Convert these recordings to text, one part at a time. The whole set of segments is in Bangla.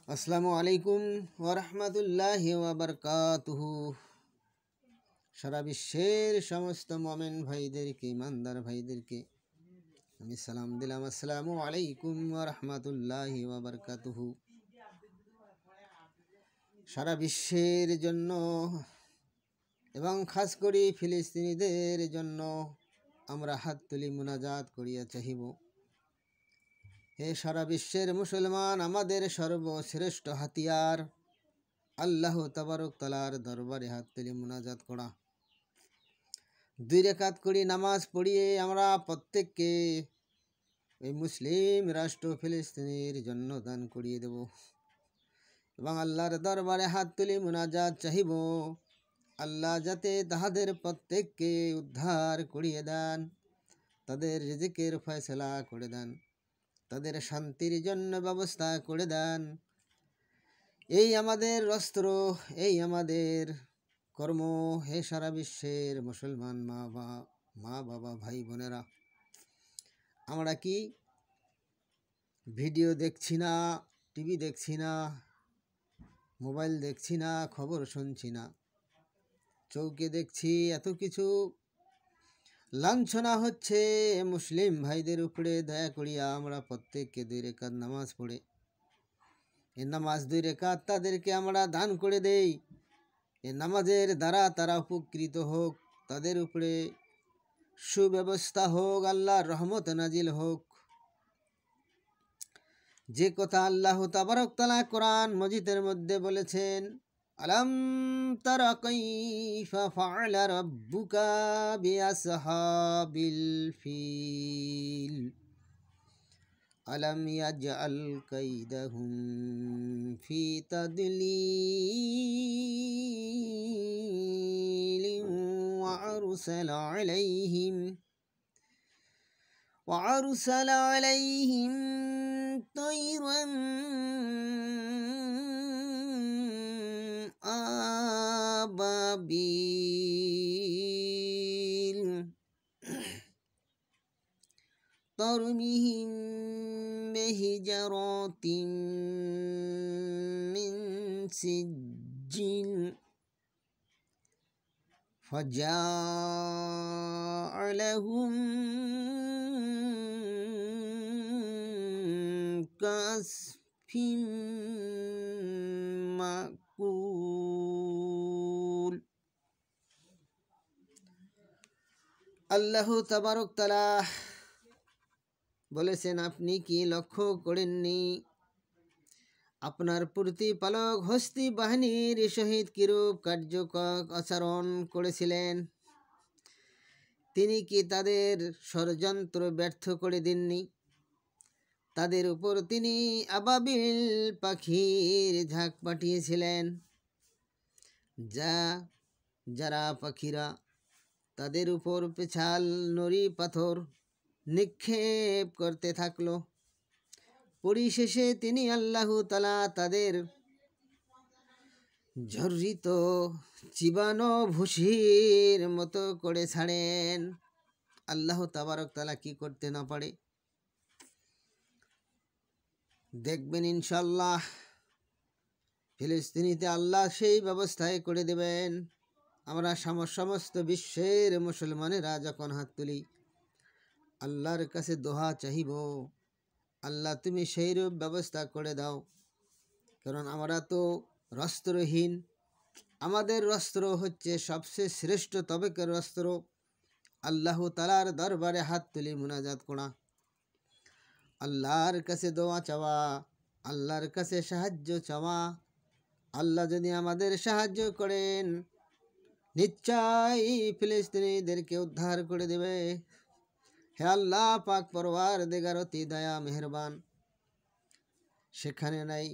আসসালামু আলাইকুম ওরহমতুল্লাহি ওয়াবারকাতুহু। সারা বিশ্বের সমস্ত মোমেন ভাইদেরকে, ইমানদার ভাইদেরকে আমি সালাম দিলাম। আসসালামু আলাইকুম ওরহমতুল্লাহি ওয়াবারকাতুহু। সারা বিশ্বের জন্য এবং খাস করে ফিলিস্তিনিদের জন্য আমরা হাত তুলি মুনাজাত করিয়া চাহিব। হে সারা বিশ্বের মুসলমান, আমাদের সর্বশ্রেষ্ঠ হাতিয়ার আল্লাহ তাবারক তাআলার দরবারে হাত তুলে মুনাজাত করা। 2 রাকাত করে নামাজ পড়িয়ে আমরা প্রত্যেককে এই মুসলিম রাষ্ট্র ফিলিস্তিনের জন্য দান করিয়ে দেব এবং আল্লাহর দরবারে হাত তুলে মুনাজাত চাহিব। আল্লাহ যাতে তাহাদের প্রত্যেককে উদ্ধার করিয়ে দেন, তাদের রিজিকের ফয়সালা করে দেন, তাদের শান্তির জন্য ব্যবস্থা করে দেন। এই আমাদের অস্ত্র, এই আমাদের কর্ম। হে সারা বিশ্বের মুসলমান মা বাবা ভাই বোনেরা, আমরা কি ভিডিও দেখছি না, টিভি দেখছি না, মোবাইল দেখছি না, খবর শুনছি না, চৌকে দেখছি এত কিছু লাঞ্ছনা হচ্ছে মুসলিম ভাইদের উপরে। দয়া করিয়া আমরা প্রত্যেককে 2 রাকাত নামাজ পড়ে, এই নামাজ 2 রাকাত তাদেরকে আমরা দান করে দেই। এই নামাজের দ্বারা তারা উপকৃত হোক, তাদের উপরে সুব্যবস্থা হোক, আল্লাহর রহমত নাজিল হোক। যে কথা আল্লাহ তাবারক তাআলা কোরআন মজিদের মধ্যে বলেছেন, আলাম তারা কাইফা ফাআলা রাব্বুকা বিআসহাবিল ফিল আলাম ইয়াজআল কাইদাহুম ফি তাদলিল وأرسل عليهم طيرا أبابيل ترميهم بحجارة من سجيل فجعلهم كعصف مأكول। আল্লাহ তাবারক তাআলা বলেছেন, আপনি কি লক্ষ্য করেননি আপনার প্রতিপালক হস্তি বাহিনীর সহিত কিরূপ কার্যকর আচরণ করেছিলেন? তিনি কি তাদের ষড়যন্ত্র ব্যর্থ করে দেননি? তাদের উপর তিনি আবাবিল পাখির ঝাঁক পাঠিয়েছিলেন, যারা পাখিরা তাদের উপর পেছাল নড়ি পাথর নিক্ষেপ করতে থাকলো। পরিশেষে তিনি আল্লাহ তাআলা তাদের ঝরিত চিবানো ভুসির মতো করে ছাড়েন। আল্লাহ তাবারক তাআলা কি করতে না পারে? দেখবেন ইনশাআল্লাহ ফিলিস্তিনিতে আল্লাহ সেই ব্যবস্থায় করে দেবেন। আমরা সমস্ত বিশ্বের মুসলমানেরা যখন হাত তুলি, আল্লাহর কাছে দোয়া চাহিব, আল্লাহ তুমি সেইরূপ ব্যবস্থা করে দাও। কারণ আমরা তো অস্ত্রহীন, আমাদের অস্ত্র হচ্ছে সবচেয়ে শ্রেষ্ঠ তবকের অস্ত্র আল্লাহ তাআলার দরবারে হাত তুলি মুনাজাত করা, আল্লাহর কাছে দোয়া চাওয়া, আল্লাহর কাছে সাহায্য চাওয়া। আল্লাহ যদি আমাদের সাহায্য করেন, নিশ্চয়ই ফিলিস্তিনিদেরকে উদ্ধার করে দেবে। হে আল্লাহ পাক পরওয়ারদিগার অতি দয়া মেহেরবান, সেখানে নাই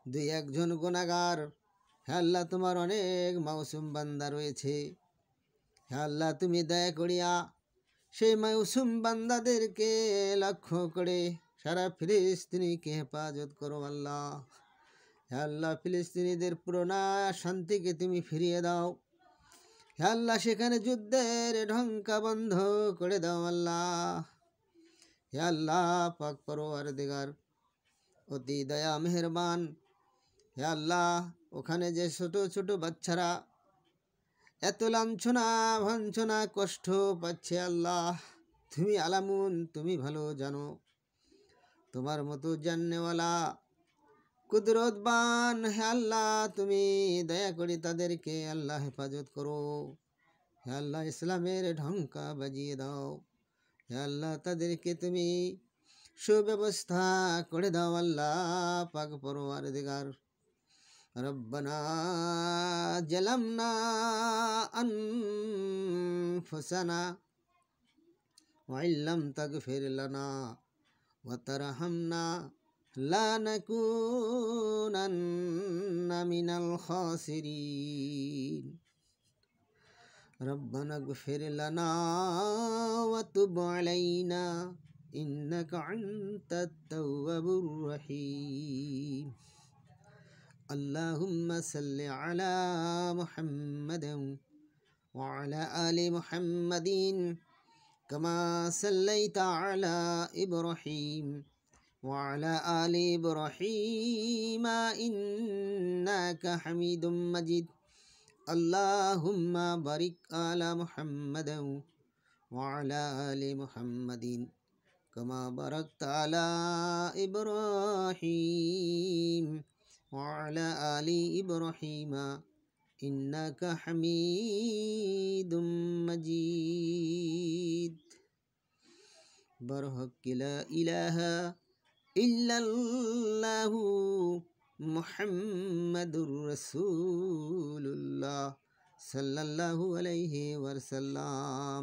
2-1 জন গুনাহগার। হে আল্লাহ, তোমার অনেক মাসুম বান্দা রয়েছে। হে আল্লাহ, তুমি দয়া করিয়া সেই মাসুম বান্দাদেরকে লক্ষ্য করে সারা ফিলিস্তিনিকে হেফাজত করো আল্লাহ। হে আল্লাহ, ফিলিস্তিনিদের পুরোনা শান্তিকে তুমি ফিরিয়ে দাও। হে আল্লাহ, সেখানে যুদ্ধের ঢঙ্কা বন্ধ করে দাও আল্লাহ। হে আল্লাহ পাক পরওয়ারদিগার অতি দয়া মেহেরবান, হে আল্লাহ, ওখানে যে ছোট ছোট বাচ্চারা এত লাঞ্ছনা ভাঞ্ছনা কষ্ট পাচ্ছে আল্লাহ, তুমি আলামুন, তুমি ভালো জানো। তোমার মতো জাননেওয়ালা কুদরতবান হে আল্লাহ, তুমি দয়া করে তাদেরকে আল্লাহ হেফাজত করো। হে আল্লাহ, ইসলামের ঢঙ্কা বাজিয়ে দাও। হে আল্লাহ, তাদেরকে তুমি সুব্যবস্থা করে দাও আল্লাহ পাক পরওয়ারদিগার। রব্বানা জালামনা আনফুসানা ওয়া ইল্লাম তাগফির লানা ওয়া তারহামনা লানাকুনান্না মিনাল খাসিরিন। ربنا اغفر لنا وتب علينا إنك أنت التواب الرحيم. اللهم صل على محمد وعلى آل محمد كما صليت على إبراهيم وعلى آل إبراهيم إنك حميد مجيد. اللهم بارك على محمد وعلى آل محمد كما باركت على إبراهيم وعلى آل إبراهيم إنك حميد مجيد. برحق لا إله إلا الله মুহাম্মাদুর রাসূলুল্লাহ সাল্লাল্লাহু আলাইহি ওয়াসাল্লাম।